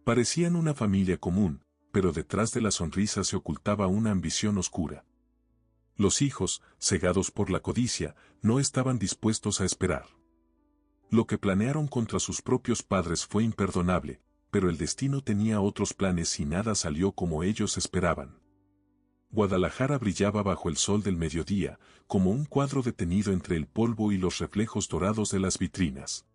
Parecían una familia común, pero detrás de la sonrisa se ocultaba una ambición oscura. Los hijos, cegados por la codicia, no estaban dispuestos a esperar. Lo que planearon contra sus propios padres fue imperdonable, pero el destino tenía otros planes y nada salió como ellos esperaban. Guadalajara brillaba bajo el sol del mediodía, como un cuadro detenido entre el polvo y los reflejos dorados de las vitrinas.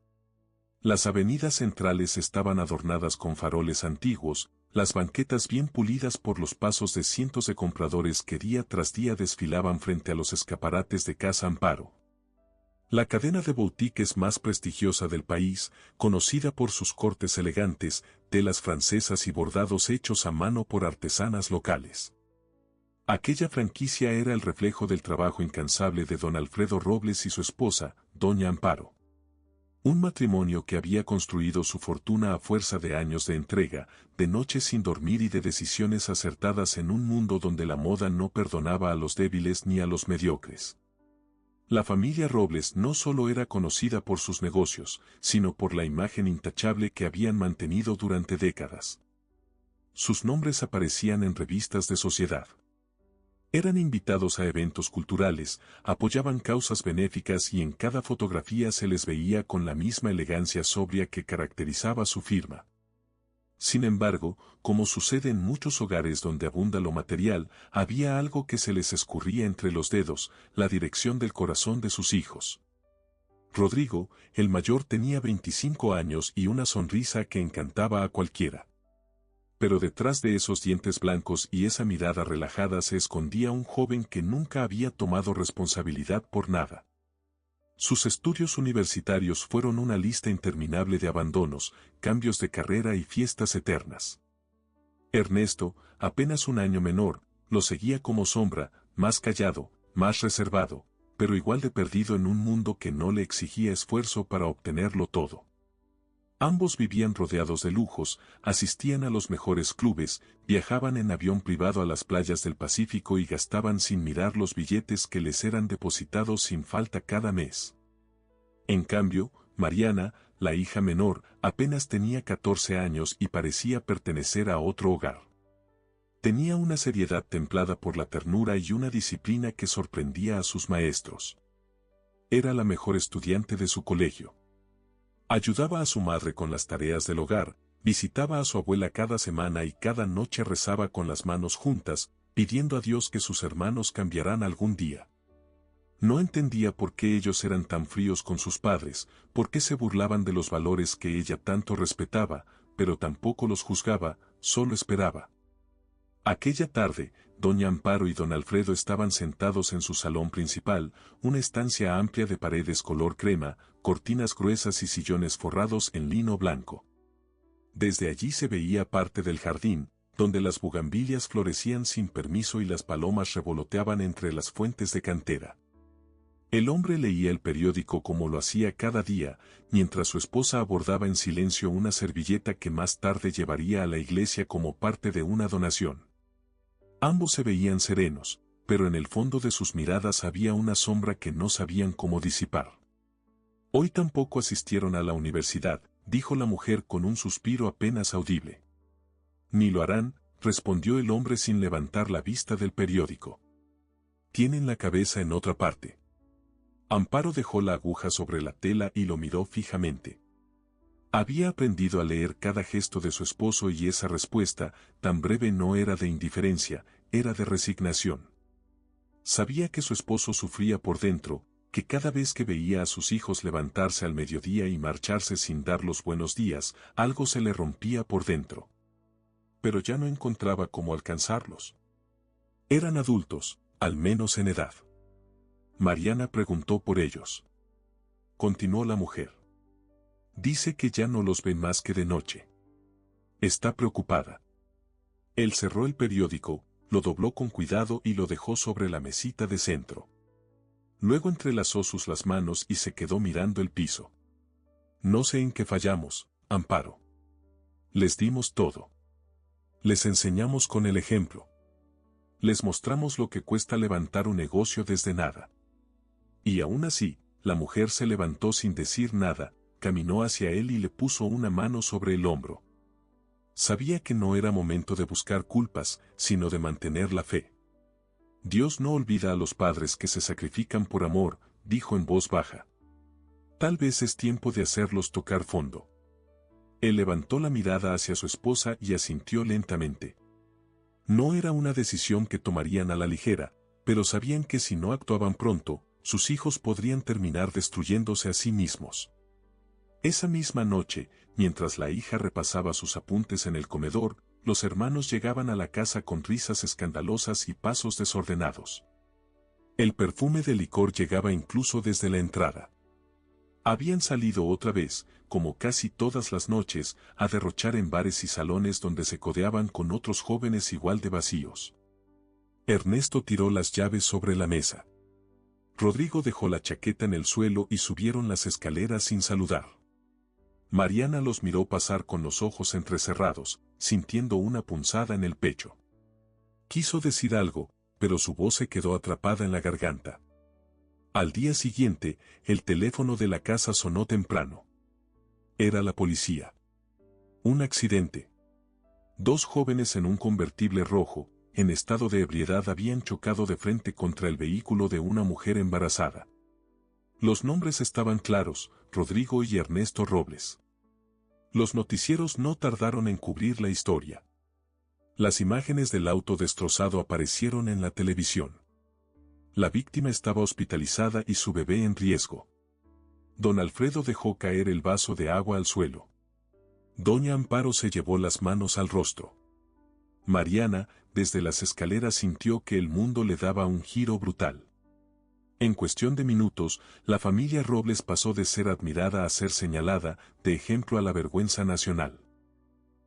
Las avenidas centrales estaban adornadas con faroles antiguos, las banquetas bien pulidas por los pasos de cientos de compradores que día tras día desfilaban frente a los escaparates de Casa Amparo. La cadena de boutiques más prestigiosa del país, conocida por sus cortes elegantes, telas francesas y bordados hechos a mano por artesanas locales. Aquella franquicia era el reflejo del trabajo incansable de don Alfredo Robles y su esposa, doña Amparo. Un matrimonio que había construido su fortuna a fuerza de años de entrega, de noches sin dormir y de decisiones acertadas en un mundo donde la moda no perdonaba a los débiles ni a los mediocres. La familia Robles no solo era conocida por sus negocios, sino por la imagen intachable que habían mantenido durante décadas. Sus nombres aparecían en revistas de sociedad. Eran invitados a eventos culturales, apoyaban causas benéficas y en cada fotografía se les veía con la misma elegancia sobria que caracterizaba su firma. Sin embargo, como sucede en muchos hogares donde abunda lo material, había algo que se les escurría entre los dedos, la dirección del corazón de sus hijos. Rodrigo, el mayor, tenía 25 años y una sonrisa que encantaba a cualquiera. Pero detrás de esos dientes blancos y esa mirada relajada se escondía un joven que nunca había tomado responsabilidad por nada. Sus estudios universitarios fueron una lista interminable de abandonos, cambios de carrera y fiestas eternas. Ernesto, apenas un año menor, lo seguía como sombra, más callado, más reservado, pero igual de perdido en un mundo que no le exigía esfuerzo para obtenerlo todo. Ambos vivían rodeados de lujos, asistían a los mejores clubes, viajaban en avión privado a las playas del Pacífico y gastaban sin mirar los billetes que les eran depositados sin falta cada mes. En cambio, Mariana, la hija menor, apenas tenía 14 años y parecía pertenecer a otro hogar. Tenía una seriedad templada por la ternura y una disciplina que sorprendía a sus maestros. Era la mejor estudiante de su colegio. Ayudaba a su madre con las tareas del hogar, visitaba a su abuela cada semana y cada noche rezaba con las manos juntas, pidiendo a Dios que sus hermanos cambiarán algún día. No entendía por qué ellos eran tan fríos con sus padres, por qué se burlaban de los valores que ella tanto respetaba, pero tampoco los juzgaba, solo esperaba. Aquella tarde, doña Amparo y don Alfredo estaban sentados en su salón principal, una estancia amplia de paredes color crema, cortinas gruesas y sillones forrados en lino blanco. Desde allí se veía parte del jardín, donde las bugambilias florecían sin permiso y las palomas revoloteaban entre las fuentes de cantera. El hombre leía el periódico como lo hacía cada día, mientras su esposa abordaba en silencio una servilleta que más tarde llevaría a la iglesia como parte de una donación. Ambos se veían serenos, pero en el fondo de sus miradas había una sombra que no sabían cómo disipar. Hoy tampoco asistieron a la universidad, dijo la mujer con un suspiro apenas audible. Ni lo harán, respondió el hombre sin levantar la vista del periódico. Tienen la cabeza en otra parte. Amparo dejó la aguja sobre la tela y lo miró fijamente. Había aprendido a leer cada gesto de su esposo y esa respuesta, tan breve, no era de indiferencia, era de resignación. Sabía que su esposo sufría por dentro, que cada vez que veía a sus hijos levantarse al mediodía y marcharse sin dar los buenos días, algo se le rompía por dentro. Pero ya no encontraba cómo alcanzarlos. Eran adultos, al menos en edad. Mariana preguntó por ellos. Continuó la mujer. Dice que ya no los ve más que de noche. Está preocupada. Él cerró el periódico, lo dobló con cuidado y lo dejó sobre la mesita de centro. Luego entrelazó las manos y se quedó mirando el piso. No sé en qué fallamos, Amparo. Les dimos todo. Les enseñamos con el ejemplo. Les mostramos lo que cuesta levantar un negocio desde nada. Y aún así, la mujer se levantó sin decir nada, caminó hacia él y le puso una mano sobre el hombro. Sabía que no era momento de buscar culpas, sino de mantener la fe. Dios no olvida a los padres que se sacrifican por amor, dijo en voz baja. Tal vez es tiempo de hacerlos tocar fondo. Él levantó la mirada hacia su esposa y asintió lentamente. No era una decisión que tomarían a la ligera, pero sabían que si no actuaban pronto, sus hijos podrían terminar destruyéndose a sí mismos. Esa misma noche, mientras la hija repasaba sus apuntes en el comedor, los hermanos llegaban a la casa con risas escandalosas y pasos desordenados. El perfume de licor llegaba incluso desde la entrada. Habían salido otra vez, como casi todas las noches, a derrochar en bares y salones donde se codeaban con otros jóvenes igual de vacíos. Ernesto tiró las llaves sobre la mesa. Rodrigo dejó la chaqueta en el suelo y subieron las escaleras sin saludar. Mariana los miró pasar con los ojos entrecerrados, sintiendo una punzada en el pecho. Quiso decir algo, pero su voz se quedó atrapada en la garganta. Al día siguiente, el teléfono de la casa sonó temprano. Era la policía. Un accidente. 2 jóvenes en un convertible rojo, en estado de ebriedad, habían chocado de frente contra el vehículo de una mujer embarazada. Los nombres estaban claros: Rodrigo y Ernesto Robles. Los noticieros no tardaron en cubrir la historia. Las imágenes del auto destrozado aparecieron en la televisión. La víctima estaba hospitalizada y su bebé en riesgo. Don Alfredo dejó caer el vaso de agua al suelo. Doña Amparo se llevó las manos al rostro. Mariana, desde las escaleras, sintió que el mundo le daba un giro brutal. En cuestión de minutos, la familia Robles pasó de ser admirada a ser señalada, de ejemplo a la vergüenza nacional.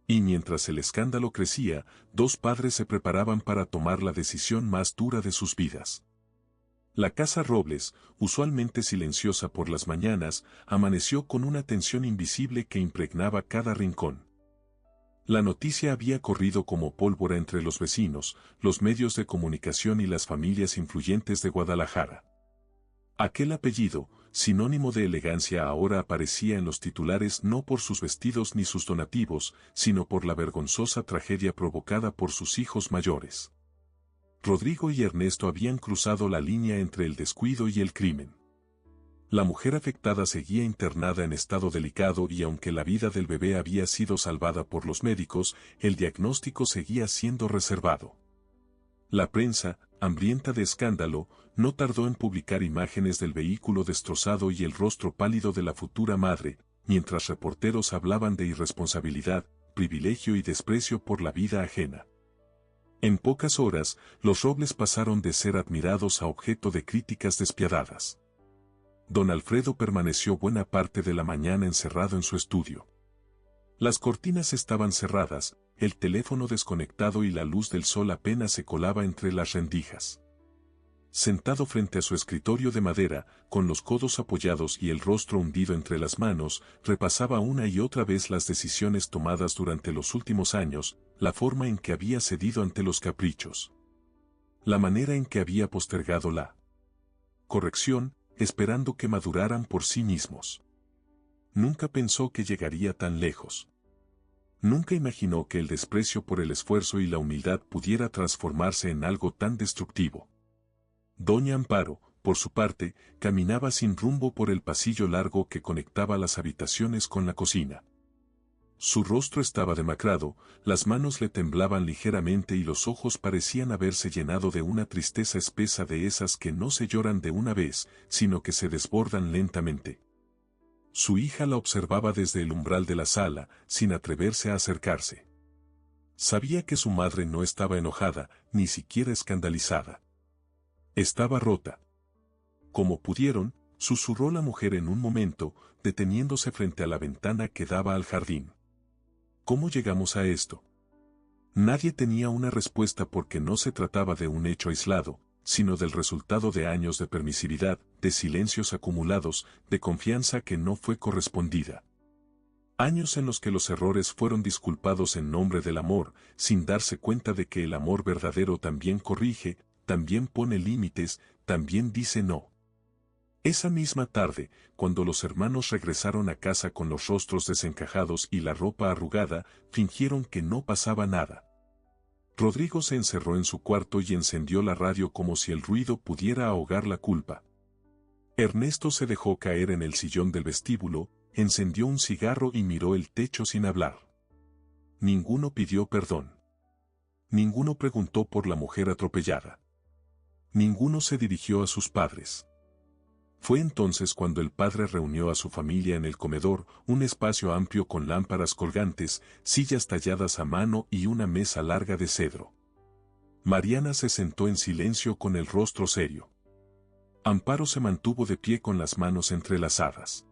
Y mientras el escándalo crecía, 2 padres se preparaban para tomar la decisión más dura de sus vidas. La casa Robles, usualmente silenciosa por las mañanas, amaneció con una tensión invisible que impregnaba cada rincón. La noticia había corrido como pólvora entre los vecinos, los medios de comunicación y las familias influyentes de Guadalajara. Aquel apellido, sinónimo de elegancia, ahora aparecía en los titulares no por sus vestidos ni sus donativos, sino por la vergonzosa tragedia provocada por sus hijos mayores. Rodrigo y Ernesto habían cruzado la línea entre el descuido y el crimen. La mujer afectada seguía internada en estado delicado y aunque la vida del bebé había sido salvada por los médicos, el diagnóstico seguía siendo reservado. La prensa, hambrienta de escándalo, no tardó en publicar imágenes del vehículo destrozado y el rostro pálido de la futura madre, mientras reporteros hablaban de irresponsabilidad, privilegio y desprecio por la vida ajena. En pocas horas, los Robles pasaron de ser admirados a objeto de críticas despiadadas. Don Alfredo permaneció buena parte de la mañana encerrado en su estudio. Las cortinas estaban cerradas, el teléfono desconectado y la luz del sol apenas se colaba entre las rendijas. Sentado frente a su escritorio de madera, con los codos apoyados y el rostro hundido entre las manos, repasaba una y otra vez las decisiones tomadas durante los últimos años, la forma en que había cedido ante los caprichos. La manera en que había postergado la corrección, esperando que maduraran por sí mismos. Nunca pensó que llegaría tan lejos. Nunca imaginó que el desprecio por el esfuerzo y la humildad pudiera transformarse en algo tan destructivo. Doña Amparo, por su parte, caminaba sin rumbo por el pasillo largo que conectaba las habitaciones con la cocina. Su rostro estaba demacrado, las manos le temblaban ligeramente y los ojos parecían haberse llenado de una tristeza espesa, de esas que no se lloran de una vez, sino que se desbordan lentamente. Su hija la observaba desde el umbral de la sala, sin atreverse a acercarse. Sabía que su madre no estaba enojada, ni siquiera escandalizada. Estaba rota. Como pudieron, susurró la mujer en un momento, deteniéndose frente a la ventana que daba al jardín. ¿Cómo llegamos a esto? Nadie tenía una respuesta porque no se trataba de un hecho aislado, sino del resultado de años de permisividad, de silencios acumulados, de confianza que no fue correspondida. Años en los que los errores fueron disculpados en nombre del amor, sin darse cuenta de que el amor verdadero también corrige, también pone límites, también dice no. Esa misma tarde, cuando los hermanos regresaron a casa con los rostros desencajados y la ropa arrugada, fingieron que no pasaba nada. Rodrigo se encerró en su cuarto y encendió la radio como si el ruido pudiera ahogar la culpa. Ernesto se dejó caer en el sillón del vestíbulo, encendió un cigarro y miró el techo sin hablar. Ninguno pidió perdón. Ninguno preguntó por la mujer atropellada. Ninguno se dirigió a sus padres. Fue entonces cuando el padre reunió a su familia en el comedor, un espacio amplio con lámparas colgantes, sillas talladas a mano y una mesa larga de cedro. Mariana se sentó en silencio con el rostro serio. Amparo se mantuvo de pie con las manos entrelazadas.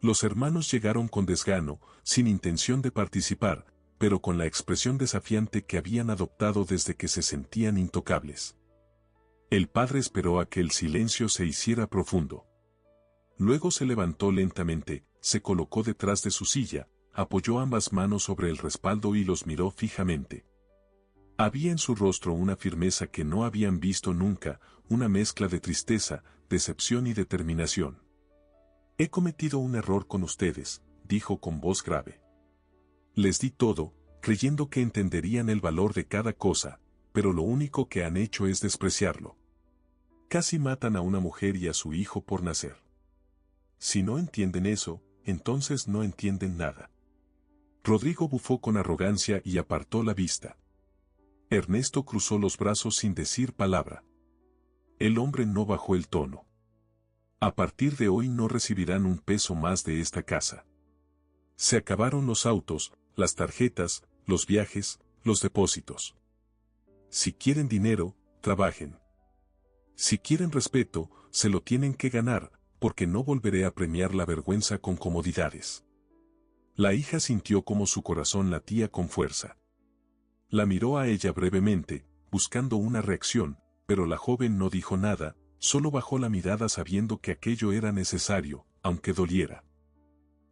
Los hermanos llegaron con desgano, sin intención de participar, pero con la expresión desafiante que habían adoptado desde que se sentían intocables. El padre esperó a que el silencio se hiciera profundo. Luego se levantó lentamente, se colocó detrás de su silla, apoyó ambas manos sobre el respaldo y los miró fijamente. Había en su rostro una firmeza que no habían visto nunca, una mezcla de tristeza, decepción y determinación. «He cometido un error con ustedes», dijo con voz grave. «Les di todo, creyendo que entenderían el valor de cada cosa, pero lo único que han hecho es despreciarlo. Casi matan a una mujer y a su hijo por nacer. Si no entienden eso, entonces no entienden nada». Rodrigo bufó con arrogancia y apartó la vista. Ernesto cruzó los brazos sin decir palabra. El hombre no bajó el tono. «A partir de hoy no recibirán un peso más de esta casa. Se acabaron los autos, las tarjetas, los viajes, los depósitos. Si quieren dinero, trabajen. Si quieren respeto, se lo tienen que ganar, porque no volveré a premiar la vergüenza con comodidades». La hija sintió como su corazón latía con fuerza. La miró a ella brevemente, buscando una reacción, pero la joven no dijo nada, solo bajó la mirada sabiendo que aquello era necesario, aunque doliera.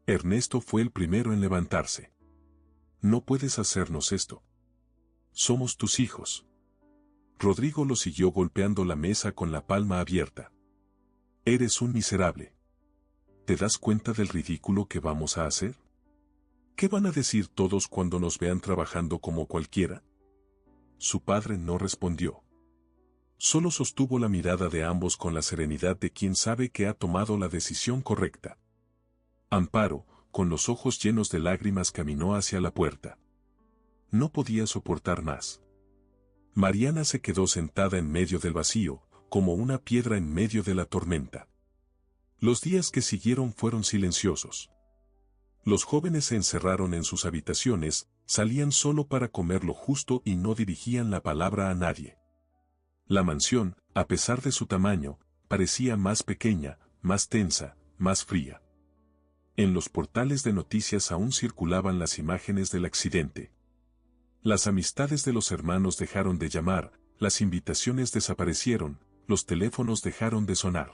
Ernesto fue el primero en levantarse. «No puedes hacernos esto. Somos tus hijos». Rodrigo lo siguió golpeando la mesa con la palma abierta. «Eres un miserable. ¿Te das cuenta del ridículo que vamos a hacer? ¿Qué van a decir todos cuando nos vean trabajando como cualquiera?» Su padre no respondió. Solo sostuvo la mirada de ambos con la serenidad de quien sabe que ha tomado la decisión correcta. Amparo, con los ojos llenos de lágrimas, caminó hacia la puerta. No podía soportar más. Mariana se quedó sentada en medio del vacío, como una piedra en medio de la tormenta. Los días que siguieron fueron silenciosos. Los jóvenes se encerraron en sus habitaciones, salían solo para comer lo justo y no dirigían la palabra a nadie. La mansión, a pesar de su tamaño, parecía más pequeña, más tensa, más fría. En los portales de noticias aún circulaban las imágenes del accidente. Las amistades de los hermanos dejaron de llamar, las invitaciones desaparecieron, los teléfonos dejaron de sonar.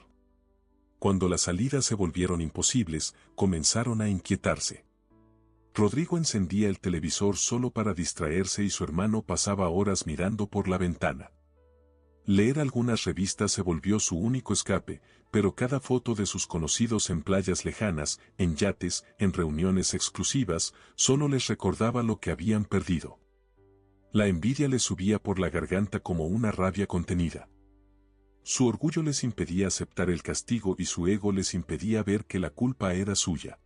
Cuando las salidas se volvieron imposibles, comenzaron a inquietarse. Rodrigo encendía el televisor solo para distraerse y su hermano pasaba horas mirando por la ventana. Leer algunas revistas se volvió su único escape, pero cada foto de sus conocidos en playas lejanas, en yates, en reuniones exclusivas, solo les recordaba lo que habían perdido. La envidia les subía por la garganta como una rabia contenida. Su orgullo les impedía aceptar el castigo y su ego les impedía ver que la culpa era suya.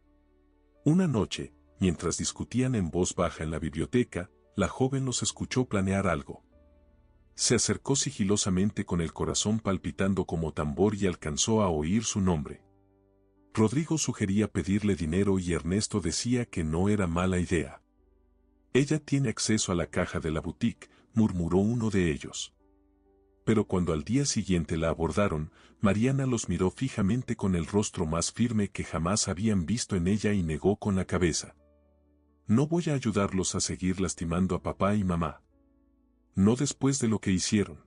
Una noche, mientras discutían en voz baja en la biblioteca, la joven los escuchó planear algo. Se acercó sigilosamente con el corazón palpitando como tambor y alcanzó a oír su nombre. Rodrigo sugería pedirle dinero y Ernesto decía que no era mala idea. «Ella tiene acceso a la caja de la boutique», murmuró uno de ellos. Pero cuando al día siguiente la abordaron, Mariana los miró fijamente con el rostro más firme que jamás habían visto en ella y negó con la cabeza. «No voy a ayudarlos a seguir lastimando a papá y mamá. No después de lo que hicieron».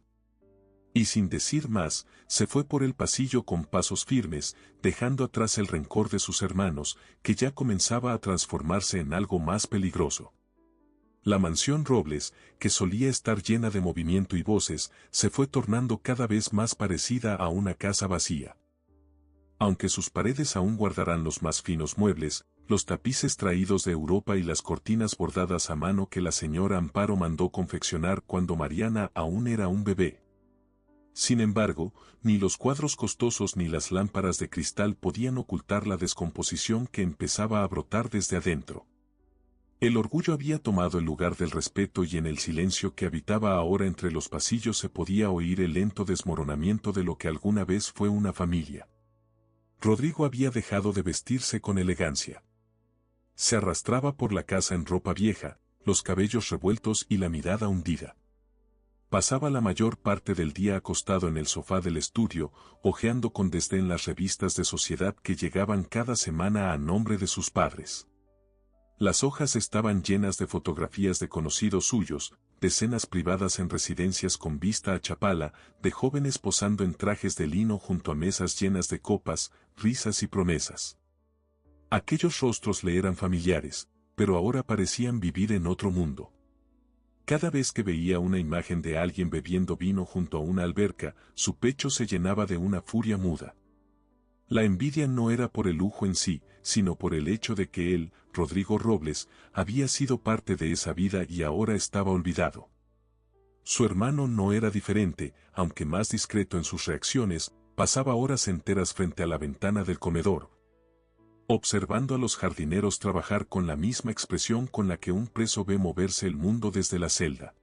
Y sin decir más, se fue por el pasillo con pasos firmes, dejando atrás el rencor de sus hermanos, que ya comenzaba a transformarse en algo más peligroso. La mansión Robles, que solía estar llena de movimiento y voces, se fue tornando cada vez más parecida a una casa vacía. Aunque sus paredes aún guardarán los más finos muebles, los tapices traídos de Europa y las cortinas bordadas a mano que la señora Amparo mandó confeccionar cuando Mariana aún era un bebé. Sin embargo, ni los cuadros costosos ni las lámparas de cristal podían ocultar la descomposición que empezaba a brotar desde adentro. El orgullo había tomado el lugar del respeto y en el silencio que habitaba ahora entre los pasillos se podía oír el lento desmoronamiento de lo que alguna vez fue una familia. Rodrigo había dejado de vestirse con elegancia. Se arrastraba por la casa en ropa vieja, los cabellos revueltos y la mirada hundida. Pasaba la mayor parte del día acostado en el sofá del estudio, hojeando con desdén las revistas de sociedad que llegaban cada semana a nombre de sus padres. Las hojas estaban llenas de fotografías de conocidos suyos, de cenas privadas en residencias con vista a Chapala, de jóvenes posando en trajes de lino junto a mesas llenas de copas, risas y promesas. Aquellos rostros le eran familiares, pero ahora parecían vivir en otro mundo. Cada vez que veía una imagen de alguien bebiendo vino junto a una alberca, su pecho se llenaba de una furia muda. La envidia no era por el lujo en sí, sino por el hecho de que él, Rodrigo Robles, había sido parte de esa vida y ahora estaba olvidado. Su hermano no era diferente, aunque más discreto en sus reacciones, pasaba horas enteras frente a la ventana del comedor, observando a los jardineros trabajar con la misma expresión con la que un preso ve moverse el mundo desde la celda.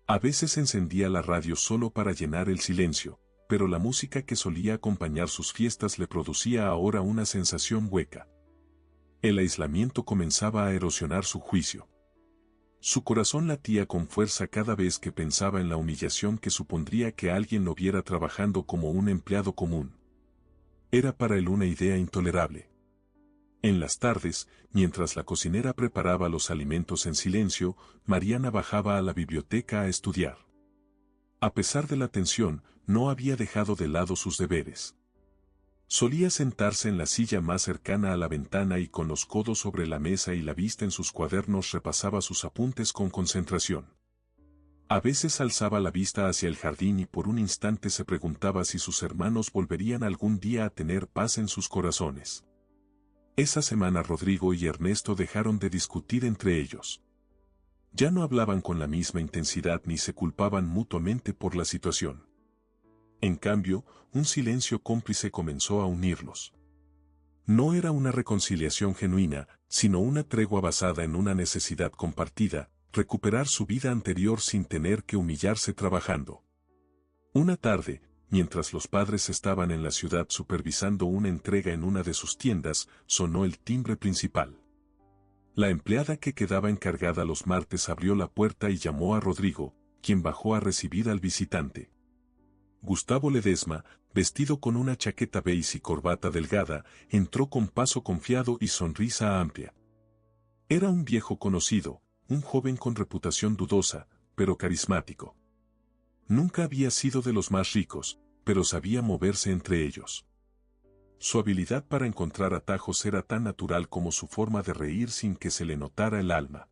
A veces encendía la radio solo para llenar el silencio, pero la música que solía acompañar sus fiestas le producía ahora una sensación hueca. El aislamiento comenzaba a erosionar su juicio. Su corazón latía con fuerza cada vez que pensaba en la humillación que supondría que alguien lo viera trabajando como un empleado común. Era para él una idea intolerable. En las tardes, mientras la cocinera preparaba los alimentos en silencio, Mariana bajaba a la biblioteca a estudiar. A pesar de la tensión, no había dejado de lado sus deberes. Solía sentarse en la silla más cercana a la ventana y con los codos sobre la mesa y la vista en sus cuadernos repasaba sus apuntes con concentración. A veces alzaba la vista hacia el jardín y por un instante se preguntaba si sus hermanos volverían algún día a tener paz en sus corazones. Esa semana Rodrigo y Ernesto dejaron de discutir entre ellos. Ya no hablaban con la misma intensidad ni se culpaban mutuamente por la situación. En cambio, un silencio cómplice comenzó a unirlos. No era una reconciliación genuina, sino una tregua basada en una necesidad compartida, recuperar su vida anterior sin tener que humillarse trabajando. Una tarde, mientras los padres estaban en la ciudad supervisando una entrega en una de sus tiendas, sonó el timbre principal. La empleada que quedaba encargada los martes abrió la puerta y llamó a Rodrigo, quien bajó a recibir al visitante. Gustavo Ledesma, vestido con una chaqueta beige y corbata delgada, entró con paso confiado y sonrisa amplia. Era un viejo conocido, un joven con reputación dudosa, pero carismático. Nunca había sido de los más ricos, pero sabía moverse entre ellos. Su habilidad para encontrar atajos era tan natural como su forma de reír sin que se le notara el alma.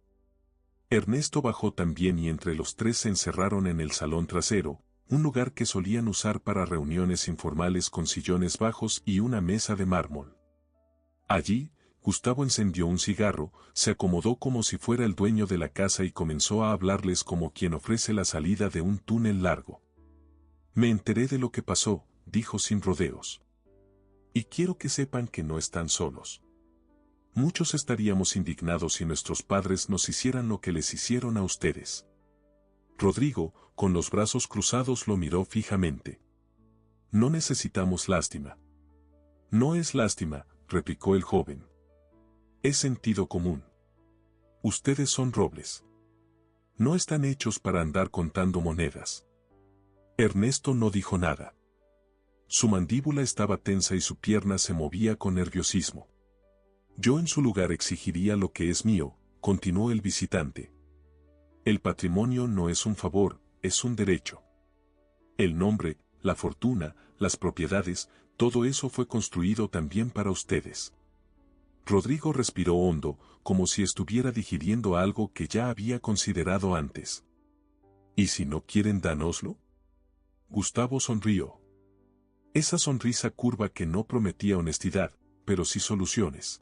Ernesto bajó también y entre los tres se encerraron en el salón trasero, un lugar que solían usar para reuniones informales con sillones bajos y una mesa de mármol. Allí, Gustavo encendió un cigarro, se acomodó como si fuera el dueño de la casa y comenzó a hablarles como quien ofrece la salida de un túnel largo. Me enteré de lo que pasó, dijo sin rodeos. Y quiero que sepan que no están solos. Muchos estaríamos indignados si nuestros padres nos hicieran lo que les hicieron a ustedes. Rodrigo, con los brazos cruzados, lo miró fijamente. No necesitamos lástima. No es lástima, replicó el joven. Es sentido común. Ustedes son robles. No están hechos para andar contando monedas. Ernesto no dijo nada. Su mandíbula estaba tensa y su pierna se movía con nerviosismo. Yo en su lugar exigiría lo que es mío, continuó el visitante. El patrimonio no es un favor, es un derecho. El nombre, la fortuna, las propiedades, todo eso fue construido también para ustedes. Rodrigo respiró hondo, como si estuviera digiriendo algo que ya había considerado antes. ¿Y si no quieren dánoslo? Gustavo sonrió. Esa sonrisa curva que no prometía honestidad, pero sí soluciones.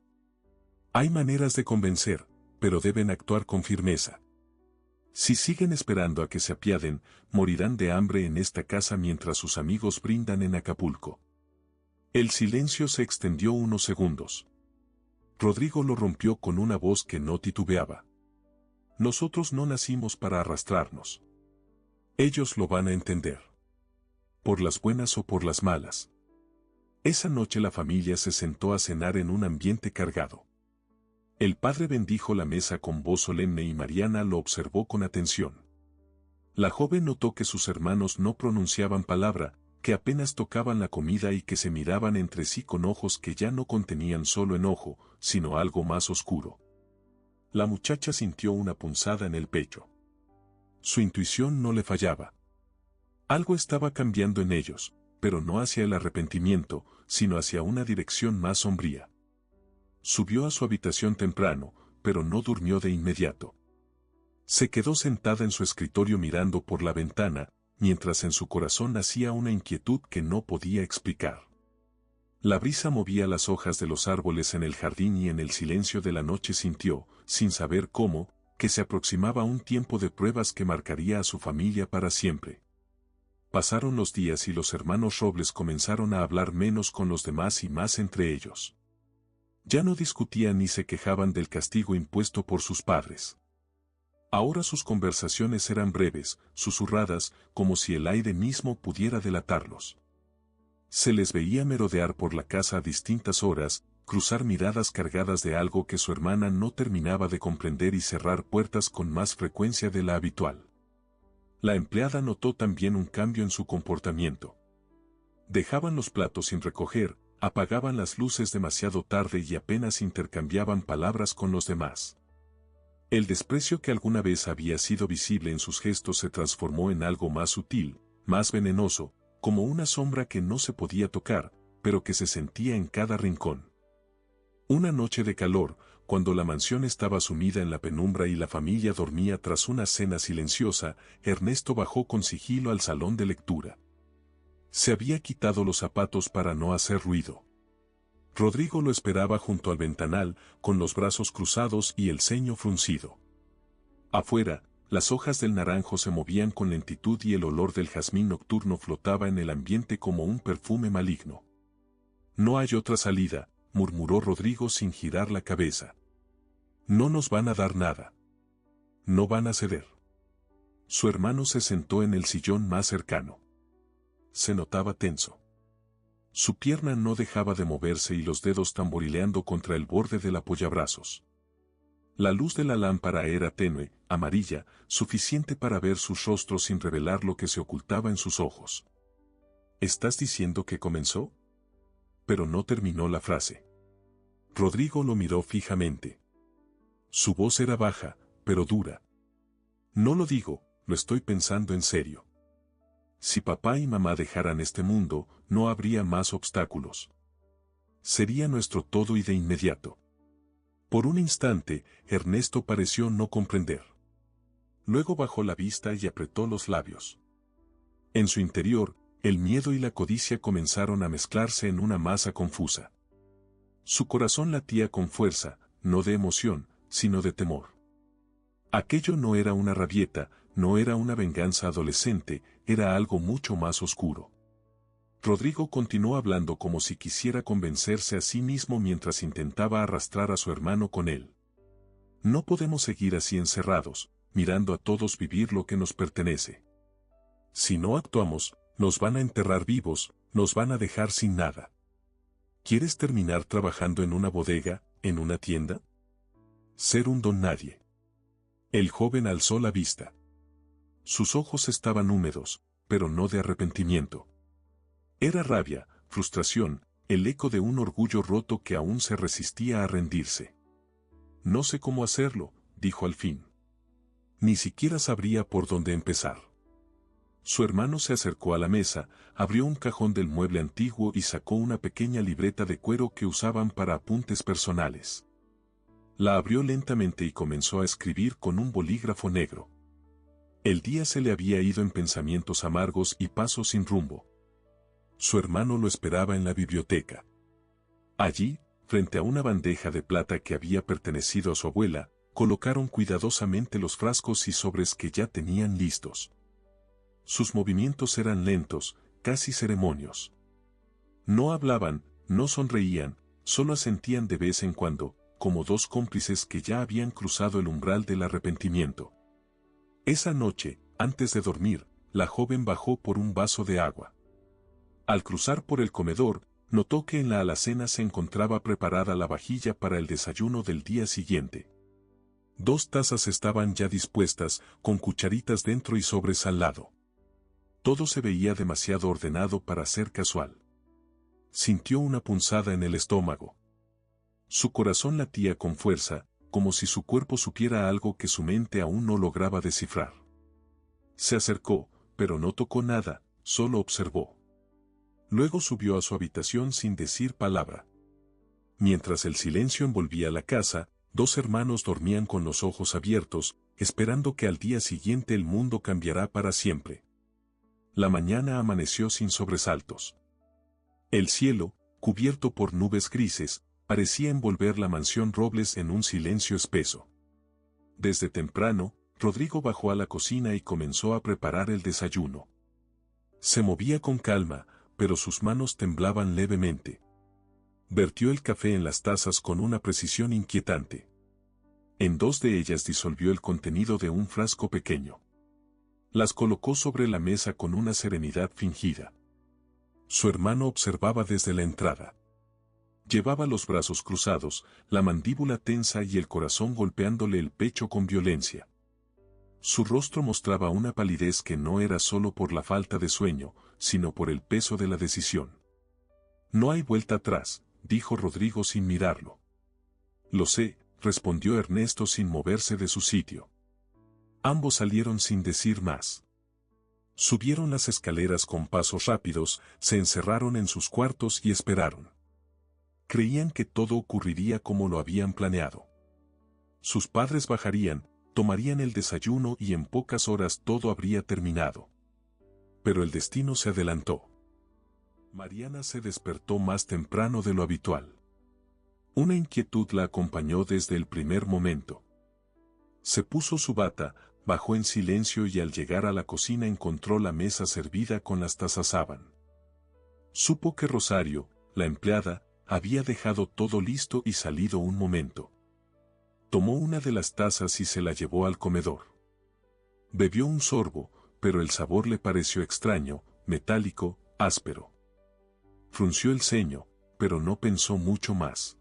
Hay maneras de convencer, pero deben actuar con firmeza. Si siguen esperando a que se apiaden, morirán de hambre en esta casa mientras sus amigos brindan en Acapulco. El silencio se extendió unos segundos. Rodrigo lo rompió con una voz que no titubeaba. Nosotros no nacimos para arrastrarnos. Ellos lo van a entender. Por las buenas o por las malas. Esa noche la familia se sentó a cenar en un ambiente cargado. El padre bendijo la mesa con voz solemne y Mariana lo observó con atención. La joven notó que sus hermanos no pronunciaban palabra, que apenas tocaban la comida y que se miraban entre sí con ojos que ya no contenían solo enojo, sino algo más oscuro. La muchacha sintió una punzada en el pecho. Su intuición no le fallaba. Algo estaba cambiando en ellos, pero no hacia el arrepentimiento, sino hacia una dirección más sombría. Subió a su habitación temprano, pero no durmió de inmediato. Se quedó sentada en su escritorio mirando por la ventana, mientras en su corazón nacía una inquietud que no podía explicar. La brisa movía las hojas de los árboles en el jardín y en el silencio de la noche sintió, sin saber cómo, que se aproximaba un tiempo de pruebas que marcaría a su familia para siempre. Pasaron los días y los hermanos Robles comenzaron a hablar menos con los demás y más entre ellos. Ya no discutían ni se quejaban del castigo impuesto por sus padres. Ahora sus conversaciones eran breves, susurradas, como si el aire mismo pudiera delatarlos. Se les veía merodear por la casa a distintas horas, cruzar miradas cargadas de algo que su hermana no terminaba de comprender y cerrar puertas con más frecuencia de la habitual. La empleada notó también un cambio en su comportamiento. Dejaban los platos sin recoger, apagaban las luces demasiado tarde y apenas intercambiaban palabras con los demás. El desprecio que alguna vez había sido visible en sus gestos se transformó en algo más sutil, más venenoso, como una sombra que no se podía tocar, pero que se sentía en cada rincón. Una noche de calor, cuando la mansión estaba sumida en la penumbra y la familia dormía tras una cena silenciosa, Ernesto bajó con sigilo al salón de lectura. Se había quitado los zapatos para no hacer ruido. Rodrigo lo esperaba junto al ventanal, con los brazos cruzados y el ceño fruncido. Afuera, las hojas del naranjo se movían con lentitud y el olor del jazmín nocturno flotaba en el ambiente como un perfume maligno. No hay otra salida, murmuró Rodrigo sin girar la cabeza. No nos van a dar nada. No van a ceder. Su hermano se sentó en el sillón más cercano. Se notaba tenso. Su pierna no dejaba de moverse y los dedos tamborileando contra el borde del apoyabrazos. La luz de la lámpara era tenue, amarilla, suficiente para ver sus rostros sin revelar lo que se ocultaba en sus ojos. ¿Estás diciendo que comenzó? Pero no terminó la frase. Rodrigo lo miró fijamente. Su voz era baja, pero dura. No lo digo, lo estoy pensando en serio. Si papá y mamá dejaran este mundo, no habría más obstáculos. Sería nuestro todo y de inmediato. Por un instante, Ernesto pareció no comprender. Luego bajó la vista y apretó los labios. En su interior, el miedo y la codicia comenzaron a mezclarse en una masa confusa. Su corazón latía con fuerza, no de emoción, sino de temor. Aquello no era una rabieta, no era una venganza adolescente, era algo mucho más oscuro. Rodrigo continuó hablando como si quisiera convencerse a sí mismo mientras intentaba arrastrar a su hermano con él. No podemos seguir así encerrados, mirando a todos vivir lo que nos pertenece. Si no actuamos, nos van a enterrar vivos, nos van a dejar sin nada. ¿Quieres terminar trabajando en una bodega, en una tienda? Ser un don nadie. El joven alzó la vista. Sus ojos estaban húmedos, pero no de arrepentimiento. Era rabia, frustración, el eco de un orgullo roto que aún se resistía a rendirse. No sé cómo hacerlo, dijo al fin. Ni siquiera sabría por dónde empezar. Su hermano se acercó a la mesa, abrió un cajón del mueble antiguo y sacó una pequeña libreta de cuero que usaban para apuntes personales. La abrió lentamente y comenzó a escribir con un bolígrafo negro. El día se le había ido en pensamientos amargos y pasos sin rumbo. Su hermano lo esperaba en la biblioteca. Allí, frente a una bandeja de plata que había pertenecido a su abuela, colocaron cuidadosamente los frascos y sobres que ya tenían listos. Sus movimientos eran lentos, casi ceremonios. No hablaban, no sonreían, solo asentían de vez en cuando, como dos cómplices que ya habían cruzado el umbral del arrepentimiento. Esa noche, antes de dormir, la joven bajó por un vaso de agua. Al cruzar por el comedor, notó que en la alacena se encontraba preparada la vajilla para el desayuno del día siguiente. 2 tazas estaban ya dispuestas, con cucharitas dentro y sobres al lado. Todo se veía demasiado ordenado para ser casual. Sintió una punzada en el estómago. Su corazón latía con fuerza, como si su cuerpo supiera algo que su mente aún no lograba descifrar. Se acercó, pero no tocó nada, solo observó. Luego subió a su habitación sin decir palabra. Mientras el silencio envolvía la casa, 2 hermanos dormían con los ojos abiertos, esperando que al día siguiente el mundo cambiará para siempre. La mañana amaneció sin sobresaltos. El cielo, cubierto por nubes grises, parecía envolver la mansión Robles en un silencio espeso. Desde temprano, Rodrigo bajó a la cocina y comenzó a preparar el desayuno. Se movía con calma, pero sus manos temblaban levemente. Vertió el café en las tazas con una precisión inquietante. En 2 de ellas disolvió el contenido de un frasco pequeño. Las colocó sobre la mesa con una serenidad fingida. Su hermano observaba desde la entrada. Llevaba los brazos cruzados, la mandíbula tensa y el corazón golpeándole el pecho con violencia. Su rostro mostraba una palidez que no era solo por la falta de sueño, sino por el peso de la decisión. No hay vuelta atrás, dijo Rodrigo sin mirarlo. Lo sé, respondió Ernesto sin moverse de su sitio. Ambos salieron sin decir más. Subieron las escaleras con pasos rápidos, se encerraron en sus cuartos y esperaron. Creían que todo ocurriría como lo habían planeado. Sus padres bajarían, tomarían el desayuno y en pocas horas todo habría terminado. Pero el destino se adelantó. Mariana se despertó más temprano de lo habitual. Una inquietud la acompañó desde el primer momento. Se puso su bata, bajó en silencio y al llegar a la cocina encontró la mesa servida con las tazas Habán. Supo que Rosario, la empleada, había dejado todo listo y salido un momento. Tomó una de las tazas y se la llevó al comedor. Bebió un sorbo, pero el sabor le pareció extraño, metálico, áspero. Frunció el ceño, pero no pensó mucho más.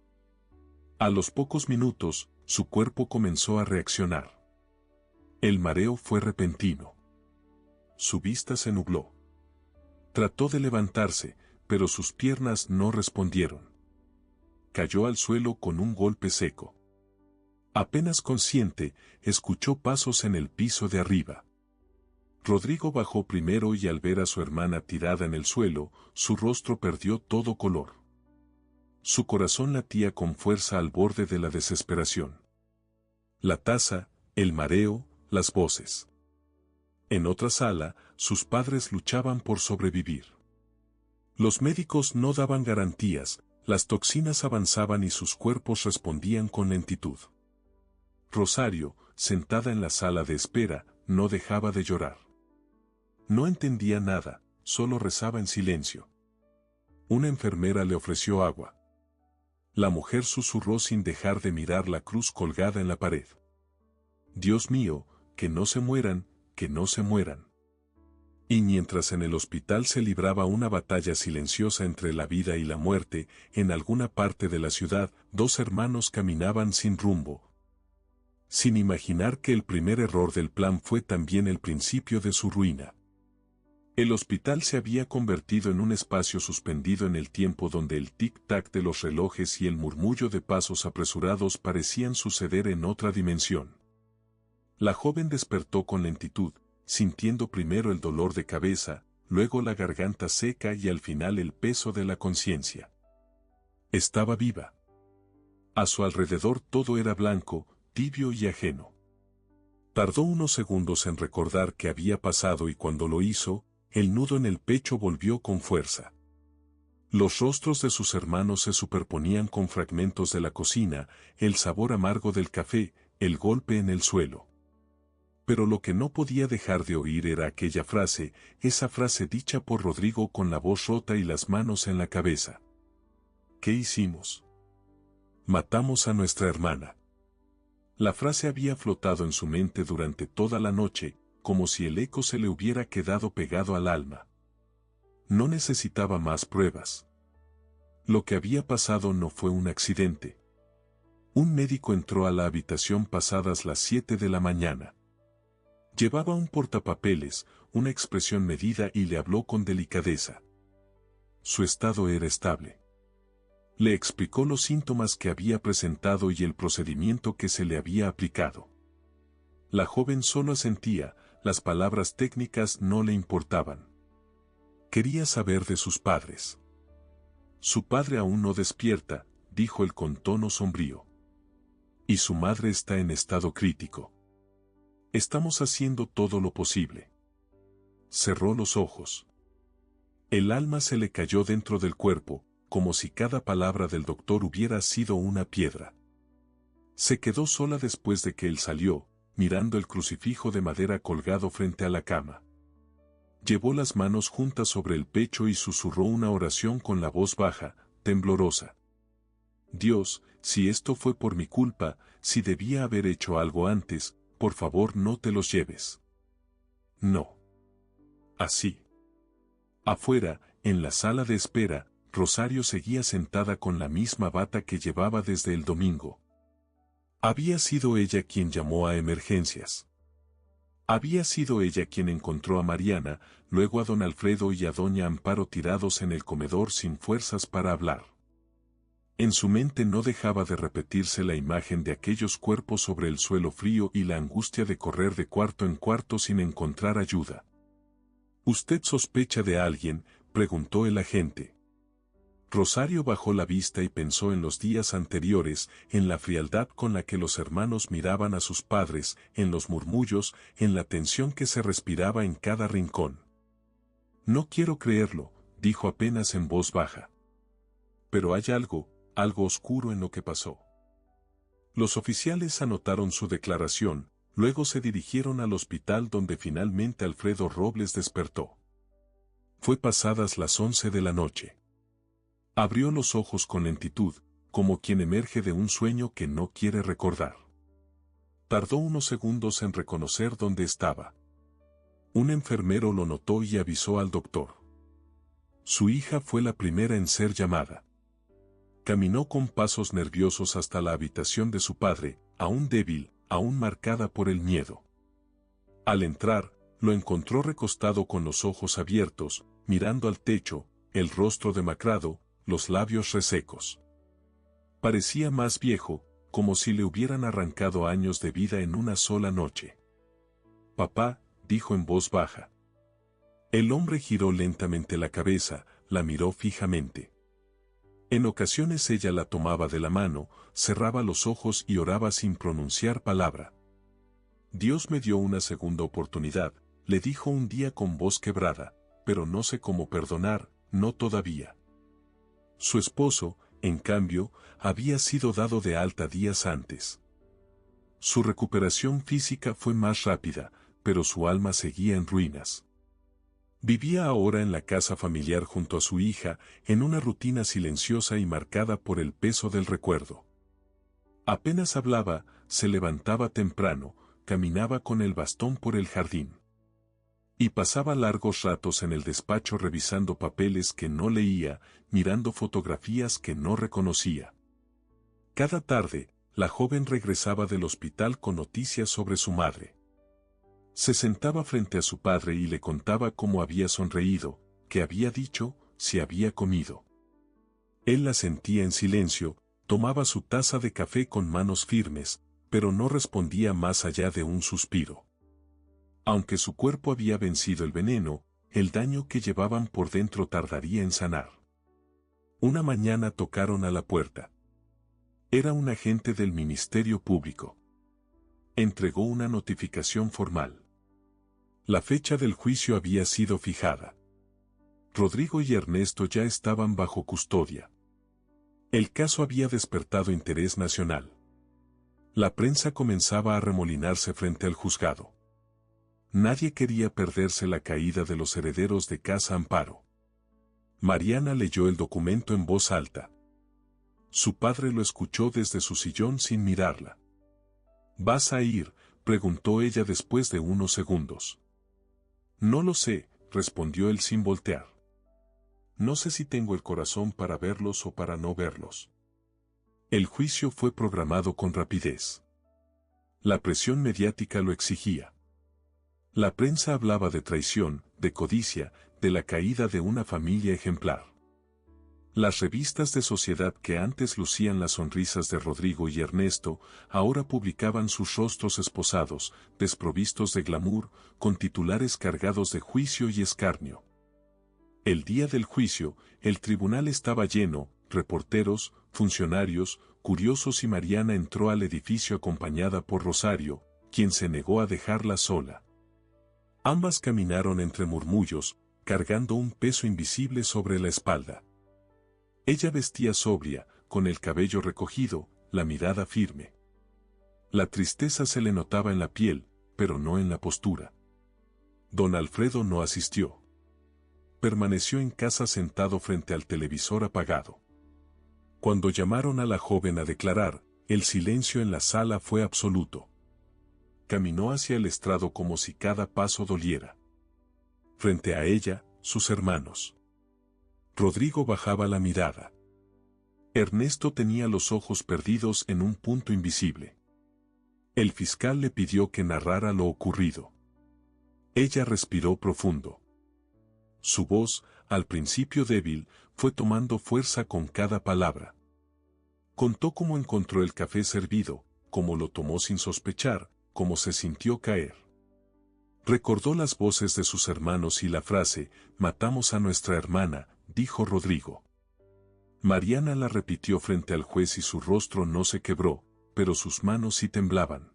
A los pocos minutos, su cuerpo comenzó a reaccionar. El mareo fue repentino. Su vista se nubló. Trató de levantarse, pero sus piernas no respondieron. Cayó al suelo con un golpe seco. Apenas consciente, escuchó pasos en el piso de arriba. Rodrigo bajó primero y al ver a su hermana tirada en el suelo, su rostro perdió todo color. Su corazón latía con fuerza al borde de la desesperación. La taza, el mareo, las voces. En otra sala, sus padres luchaban por sobrevivir. Los médicos no daban garantías, las toxinas avanzaban y sus cuerpos respondían con lentitud. Rosario, sentada en la sala de espera, no dejaba de llorar. No entendía nada, solo rezaba en silencio. Una enfermera le ofreció agua. La mujer susurró sin dejar de mirar la cruz colgada en la pared. Dios mío, que no se mueran, que no se mueran. Y mientras en el hospital se libraba una batalla silenciosa entre la vida y la muerte, en alguna parte de la ciudad, 2 hermanos caminaban sin rumbo, sin imaginar que el primer error del plan fue también el principio de su ruina. El hospital se había convertido en un espacio suspendido en el tiempo donde el tic-tac de los relojes y el murmullo de pasos apresurados parecían suceder en otra dimensión. La joven despertó con lentitud, sintiendo primero el dolor de cabeza, luego la garganta seca y al final el peso de la conciencia. Estaba viva. A su alrededor todo era blanco, tibio y ajeno. Tardó unos segundos en recordar qué había pasado y cuando lo hizo, el nudo en el pecho volvió con fuerza. Los rostros de sus hermanos se superponían con fragmentos de la cocina, el sabor amargo del café, el golpe en el suelo. Pero lo que no podía dejar de oír era aquella frase, esa frase dicha por Rodrigo con la voz rota y las manos en la cabeza. ¿Qué hicimos? Matamos a nuestra hermana. La frase había flotado en su mente durante toda la noche, como si el eco se le hubiera quedado pegado al alma. No necesitaba más pruebas. Lo que había pasado no fue un accidente. Un médico entró a la habitación pasadas las 7 de la mañana. Llevaba un portapapeles, una expresión medida y le habló con delicadeza. Su estado era estable. Le explicó los síntomas que había presentado y el procedimiento que se le había aplicado. La joven solo asentía, las palabras técnicas no le importaban. Quería saber de sus padres. Su padre aún no despierta, dijo él con tono sombrío. Y su madre está en estado crítico. Estamos haciendo todo lo posible. Cerró los ojos. El alma se le cayó dentro del cuerpo, como si cada palabra del doctor hubiera sido una piedra. Se quedó sola después de que él salió, mirando el crucifijo de madera colgado frente a la cama. Llevó las manos juntas sobre el pecho y susurró una oración con la voz baja, temblorosa. Dios, si esto fue por mi culpa, si debía haber hecho algo antes, por favor no te los lleves. No. Así. Afuera, en la sala de espera, Rosario seguía sentada con la misma bata que llevaba desde el domingo. Había sido ella quien llamó a emergencias. Había sido ella quien encontró a Mariana, luego a don Alfredo y a doña Amparo tirados en el comedor sin fuerzas para hablar. En su mente no dejaba de repetirse la imagen de aquellos cuerpos sobre el suelo frío y la angustia de correr de cuarto en cuarto sin encontrar ayuda. ¿Usted sospecha de alguien?, preguntó el agente. Rosario bajó la vista y pensó en los días anteriores, en la frialdad con la que los hermanos miraban a sus padres, en los murmullos, en la tensión que se respiraba en cada rincón. No quiero creerlo, dijo apenas en voz baja. Pero hay algo oscuro en lo que pasó. Los oficiales anotaron su declaración, luego se dirigieron al hospital donde finalmente Alfredo Robles despertó. Fue pasadas las 11 de la noche. Abrió los ojos con lentitud, como quien emerge de un sueño que no quiere recordar. Tardó unos segundos en reconocer dónde estaba. Un enfermero lo notó y avisó al doctor. Su hija fue la primera en ser llamada. Caminó con pasos nerviosos hasta la habitación de su padre, aún débil, aún marcada por el miedo. Al entrar, lo encontró recostado con los ojos abiertos, mirando al techo, el rostro demacrado, los labios resecos. Parecía más viejo, como si le hubieran arrancado años de vida en una sola noche. Papá, dijo en voz baja. El hombre giró lentamente la cabeza, la miró fijamente. En ocasiones ella la tomaba de la mano, cerraba los ojos y oraba sin pronunciar palabra. Dios me dio una segunda oportunidad, le dijo un día con voz quebrada, pero no sé cómo perdonar, no todavía. Su esposo, en cambio, había sido dado de alta días antes. Su recuperación física fue más rápida, pero su alma seguía en ruinas. Vivía ahora en la casa familiar junto a su hija, en una rutina silenciosa y marcada por el peso del recuerdo. Apenas hablaba, se levantaba temprano, caminaba con el bastón por el jardín. Y pasaba largos ratos en el despacho revisando papeles que no leía, mirando fotografías que no reconocía. Cada tarde, la joven regresaba del hospital con noticias sobre su madre. Se sentaba frente a su padre y le contaba cómo había sonreído, qué había dicho, si había comido. Él la sentía en silencio, tomaba su taza de café con manos firmes, pero no respondía más allá de un suspiro. Aunque su cuerpo había vencido el veneno, el daño que llevaban por dentro tardaría en sanar. Una mañana tocaron a la puerta. Era un agente del Ministerio Público. Entregó una notificación formal. La fecha del juicio había sido fijada. Rodrigo y Ernesto ya estaban bajo custodia. El caso había despertado interés nacional. La prensa comenzaba a remolinarse frente al juzgado. Nadie quería perderse la caída de los herederos de Casa Amparo. Mariana leyó el documento en voz alta. Su padre lo escuchó desde su sillón sin mirarla. ¿Vas a ir?, preguntó ella después de unos segundos. No lo sé, respondió él sin voltear. No sé si tengo el corazón para verlos o para no verlos. El juicio fue programado con rapidez. La presión mediática lo exigía. La prensa hablaba de traición, de codicia, de la caída de una familia ejemplar. Las revistas de sociedad que antes lucían las sonrisas de Rodrigo y Ernesto, ahora publicaban sus rostros esposados, desprovistos de glamour, con titulares cargados de juicio y escarnio. El día del juicio, el tribunal estaba lleno, reporteros, funcionarios, curiosos, y Mariana entró al edificio acompañada por Rosario, quien se negó a dejarla sola. Ambas caminaron entre murmullos, cargando un peso invisible sobre la espalda. Ella vestía sobria, con el cabello recogido, la mirada firme. La tristeza se le notaba en la piel, pero no en la postura. Don Alfredo no asistió. Permaneció en casa sentado frente al televisor apagado. Cuando llamaron a la joven a declarar, el silencio en la sala fue absoluto. Caminó hacia el estrado como si cada paso doliera. Frente a ella, sus hermanos. Rodrigo bajaba la mirada. Ernesto tenía los ojos perdidos en un punto invisible. El fiscal le pidió que narrara lo ocurrido. Ella respiró profundo. Su voz, al principio débil, fue tomando fuerza con cada palabra. Contó cómo encontró el café servido, cómo lo tomó sin sospechar, cómo se sintió caer. Recordó las voces de sus hermanos y la frase, «Matamos a nuestra hermana», dijo Rodrigo. Mariana la repitió frente al juez y su rostro no se quebró, pero sus manos sí temblaban.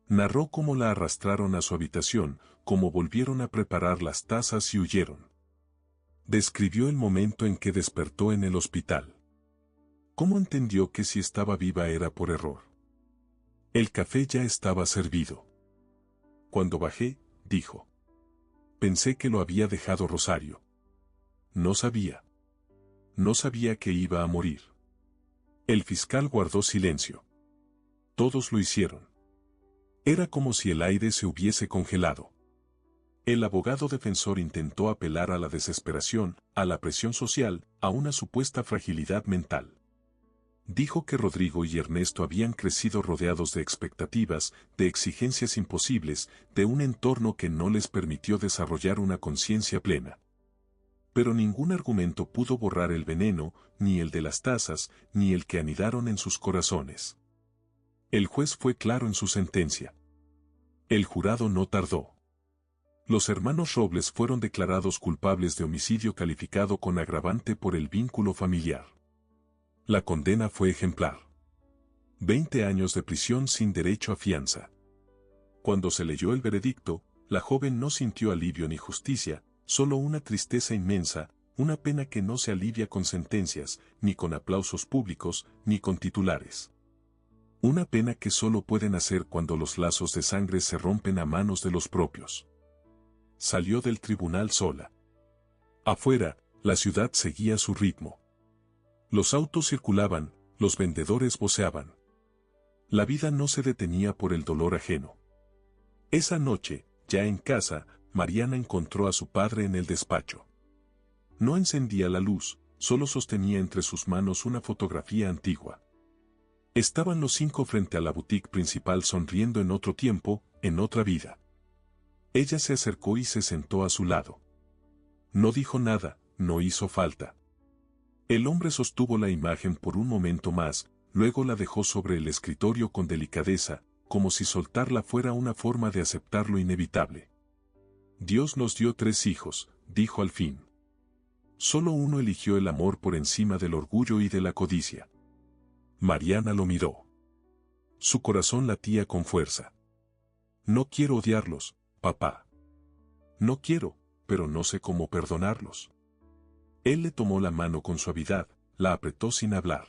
Narró cómo la arrastraron a su habitación, cómo volvieron a preparar las tazas y huyeron. Describió el momento en que despertó en el hospital. Cómo entendió que si estaba viva era por error. El café ya estaba servido. Cuando bajé, dijo. Pensé que lo había dejado Rosario. No sabía. No sabía que iba a morir. El fiscal guardó silencio. Todos lo hicieron. Era como si el aire se hubiese congelado. El abogado defensor intentó apelar a la desesperación, a la presión social, a una supuesta fragilidad mental. Dijo que Rodrigo y Ernesto habían crecido rodeados de expectativas, de exigencias imposibles, de un entorno que no les permitió desarrollar una conciencia plena. Pero ningún argumento pudo borrar el veneno, ni el de las tazas, ni el que anidaron en sus corazones. El juez fue claro en su sentencia. El jurado no tardó. Los hermanos Robles fueron declarados culpables de homicidio calificado con agravante por el vínculo familiar. La condena fue ejemplar. 20 años de prisión sin derecho a fianza. Cuando se leyó el veredicto, la joven no sintió alivio ni justicia, solo una tristeza inmensa, una pena que no se alivia con sentencias, ni con aplausos públicos, ni con titulares. Una pena que solo pueden hacer cuando los lazos de sangre se rompen a manos de los propios. Salió del tribunal sola. Afuera, la ciudad seguía su ritmo. Los autos circulaban, los vendedores voceaban. La vida no se detenía por el dolor ajeno. Esa noche, ya en casa, Mariana encontró a su padre en el despacho. No encendía la luz, solo sostenía entre sus manos una fotografía antigua. Estaban los 5 frente a la boutique principal sonriendo en otro tiempo, en otra vida. Ella se acercó y se sentó a su lado. No dijo nada, no hizo falta. El hombre sostuvo la imagen por un momento más, luego la dejó sobre el escritorio con delicadeza, como si soltarla fuera una forma de aceptar lo inevitable. Dios nos dio 3 hijos, dijo al fin. Solo uno eligió el amor por encima del orgullo y de la codicia. Mariana lo miró. Su corazón latía con fuerza. No quiero odiarlos, papá. No quiero, pero no sé cómo perdonarlos. Él le tomó la mano con suavidad, la apretó sin hablar.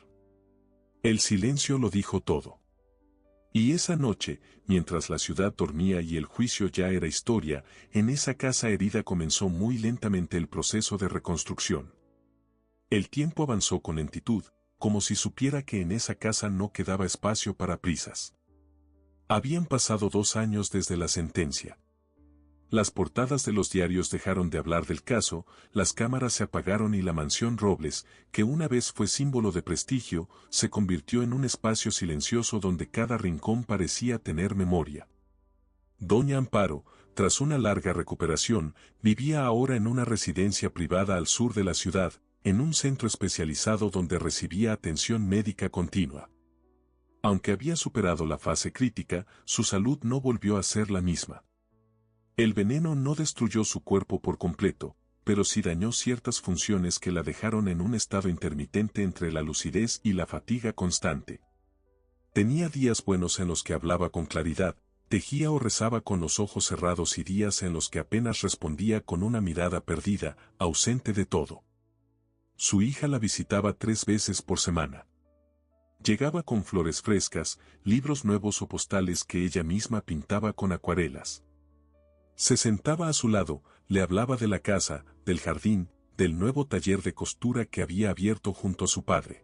El silencio lo dijo todo. Y esa noche, mientras la ciudad dormía y el juicio ya era historia, en esa casa herida comenzó muy lentamente el proceso de reconstrucción. El tiempo avanzó con lentitud, como si supiera que en esa casa no quedaba espacio para prisas. Habían pasado 2 años desde la sentencia. Las portadas de los diarios dejaron de hablar del caso, las cámaras se apagaron y la mansión Robles, que una vez fue símbolo de prestigio, se convirtió en un espacio silencioso donde cada rincón parecía tener memoria. Doña Amparo, tras una larga recuperación, vivía ahora en una residencia privada al sur de la ciudad, en un centro especializado donde recibía atención médica continua. Aunque había superado la fase crítica, su salud no volvió a ser la misma. El veneno no destruyó su cuerpo por completo, pero sí dañó ciertas funciones que la dejaron en un estado intermitente entre la lucidez y la fatiga constante. Tenía días buenos en los que hablaba con claridad, tejía o rezaba con los ojos cerrados y días en los que apenas respondía con una mirada perdida, ausente de todo. Su hija la visitaba 3 veces por semana. Llegaba con flores frescas, libros nuevos o postales que ella misma pintaba con acuarelas. Se sentaba a su lado, le hablaba de la casa, del jardín, del nuevo taller de costura que había abierto junto a su padre.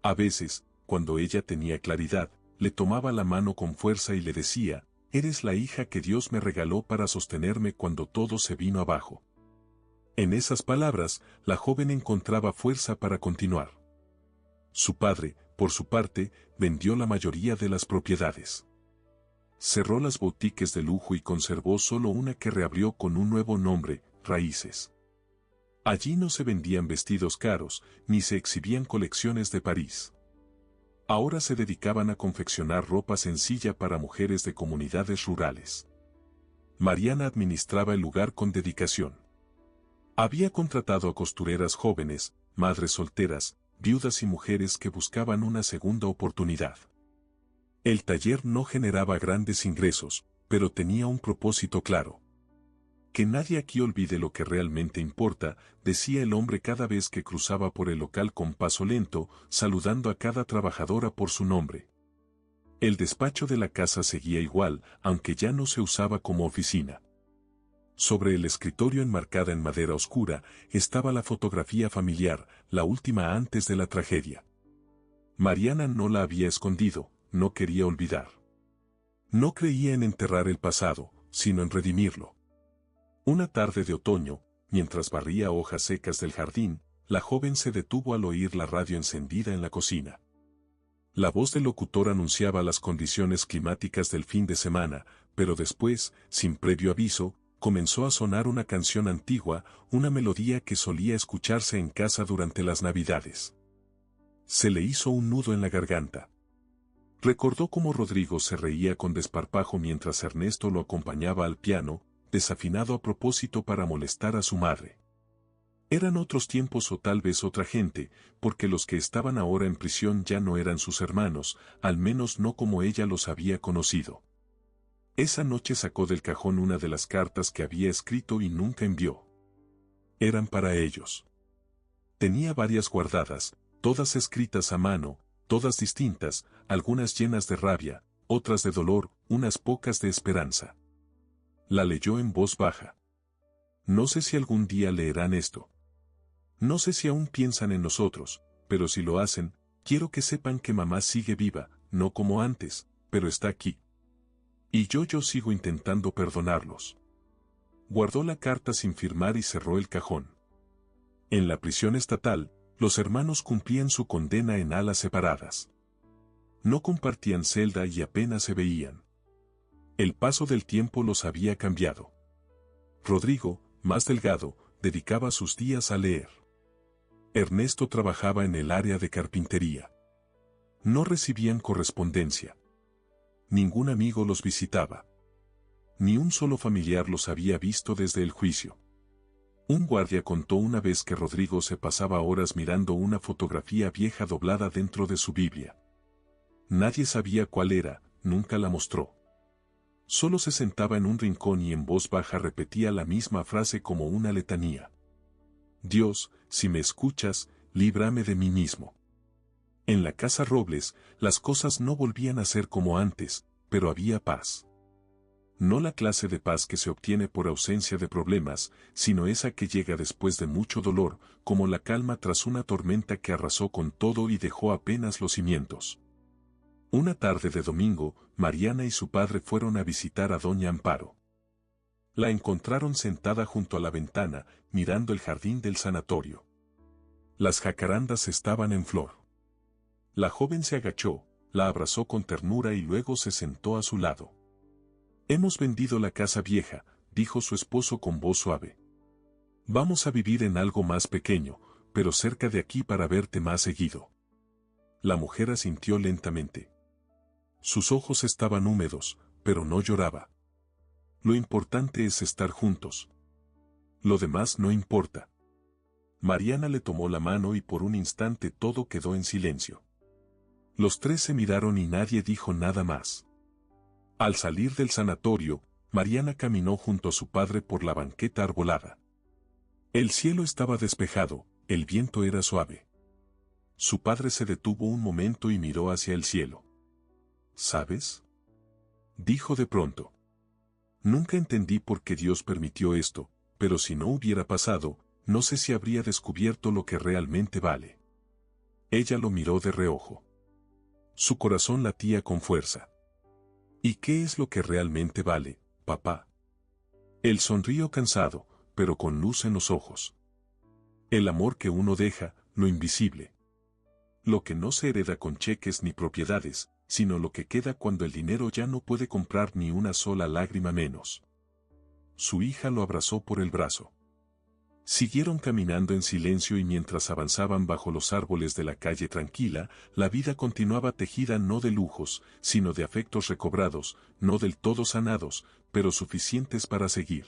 A veces, cuando ella tenía claridad, le tomaba la mano con fuerza y le decía, «Eres la hija que Dios me regaló para sostenerme cuando todo se vino abajo». En esas palabras, la joven encontraba fuerza para continuar. Su padre, por su parte, vendió la mayoría de las propiedades. Cerró las boutiques de lujo y conservó solo una que reabrió con un nuevo nombre, Raíces. Allí no se vendían vestidos caros, ni se exhibían colecciones de París. Ahora se dedicaban a confeccionar ropa sencilla para mujeres de comunidades rurales. Mariana administraba el lugar con dedicación. Había contratado a costureras jóvenes, madres solteras, viudas y mujeres que buscaban una segunda oportunidad. El taller no generaba grandes ingresos, pero tenía un propósito claro. Que nadie aquí olvide lo que realmente importa, decía el hombre cada vez que cruzaba por el local con paso lento, saludando a cada trabajadora por su nombre. El despacho de la casa seguía igual, aunque ya no se usaba como oficina. Sobre el escritorio enmarcada en madera oscura, estaba la fotografía familiar, la última antes de la tragedia. Mariana no la había escondido, no quería olvidar. No creía en enterrar el pasado, sino en redimirlo. Una tarde de otoño, mientras barría hojas secas del jardín, la joven se detuvo al oír la radio encendida en la cocina. La voz del locutor anunciaba las condiciones climáticas del fin de semana, pero después, sin previo aviso, comenzó a sonar una canción antigua, una melodía que solía escucharse en casa durante las Navidades. Se le hizo un nudo en la garganta. Recordó cómo Rodrigo se reía con desparpajo mientras Ernesto lo acompañaba al piano, desafinado a propósito para molestar a su madre. Eran otros tiempos o tal vez otra gente, porque los que estaban ahora en prisión ya no eran sus hermanos, al menos no como ella los había conocido. Esa noche sacó del cajón una de las cartas que había escrito y nunca envió. Eran para ellos. Tenía varias guardadas, todas escritas a mano, todas distintas, algunas llenas de rabia, otras de dolor, unas pocas de esperanza. La leyó en voz baja. No sé si algún día leerán esto. No sé si aún piensan en nosotros, pero si lo hacen, quiero que sepan que mamá sigue viva, no como antes, pero está aquí. Y yo sigo intentando perdonarlos. Guardó la carta sin firmar y cerró el cajón. En la prisión estatal, los hermanos cumplían su condena en alas separadas. No compartían celda y apenas se veían. El paso del tiempo los había cambiado. Rodrigo, más delgado, dedicaba sus días a leer. Ernesto trabajaba en el área de carpintería. No recibían correspondencia. Ningún amigo los visitaba. Ni un solo familiar los había visto desde el juicio. Un guardia contó una vez que Rodrigo se pasaba horas mirando una fotografía vieja doblada dentro de su Biblia. Nadie sabía cuál era, nunca la mostró. Solo se sentaba en un rincón y en voz baja repetía la misma frase como una letanía. Dios, si me escuchas, líbrame de mí mismo. En la casa Robles, las cosas no volvían a ser como antes, pero había paz. No la clase de paz que se obtiene por ausencia de problemas, sino esa que llega después de mucho dolor, como la calma tras una tormenta que arrasó con todo y dejó apenas los cimientos. Una tarde de domingo, Mariana y su padre fueron a visitar a doña Amparo. La encontraron sentada junto a la ventana, mirando el jardín del sanatorio. Las jacarandas estaban en flor. La joven se agachó, la abrazó con ternura y luego se sentó a su lado. «Hemos vendido la casa vieja», dijo su esposo con voz suave. «Vamos a vivir en algo más pequeño, pero cerca de aquí para verte más seguido». La mujer asintió lentamente. Sus ojos estaban húmedos, pero no lloraba. «Lo importante es estar juntos. Lo demás no importa». Mariana le tomó la mano y por un instante todo quedó en silencio. Los tres se miraron y nadie dijo nada más. Al salir del sanatorio, Mariana caminó junto a su padre por la banqueta arbolada. El cielo estaba despejado, el viento era suave. Su padre se detuvo un momento y miró hacia el cielo. «¿Sabes?», dijo de pronto. «Nunca entendí por qué Dios permitió esto, pero si no hubiera pasado, no sé si habría descubierto lo que realmente vale». Ella lo miró de reojo. Su corazón latía con fuerza. «¿Y qué es lo que realmente vale, papá?». Él sonrió cansado, pero con luz en los ojos. «El amor que uno deja, lo invisible. Lo que no se hereda con cheques ni propiedades, sino lo que queda cuando el dinero ya no puede comprar ni una sola lágrima menos». Su hija lo abrazó por el brazo. Siguieron caminando en silencio y mientras avanzaban bajo los árboles de la calle tranquila, la vida continuaba tejida no de lujos, sino de afectos recobrados, no del todo sanados, pero suficientes para seguir.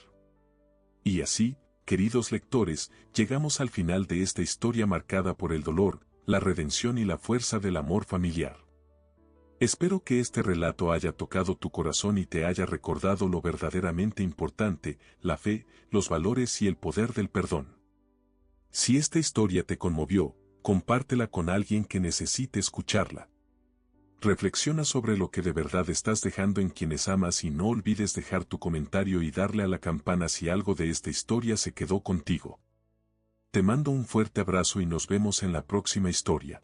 Y así, queridos lectores, llegamos al final de esta historia marcada por el dolor, la redención y la fuerza del amor familiar. Espero que este relato haya tocado tu corazón y te haya recordado lo verdaderamente importante, la fe, los valores y el poder del perdón. Si esta historia te conmovió, compártela con alguien que necesite escucharla. Reflexiona sobre lo que de verdad estás dejando en quienes amas y no olvides dejar tu comentario y darle a la campana si algo de esta historia se quedó contigo. Te mando un fuerte abrazo y nos vemos en la próxima historia.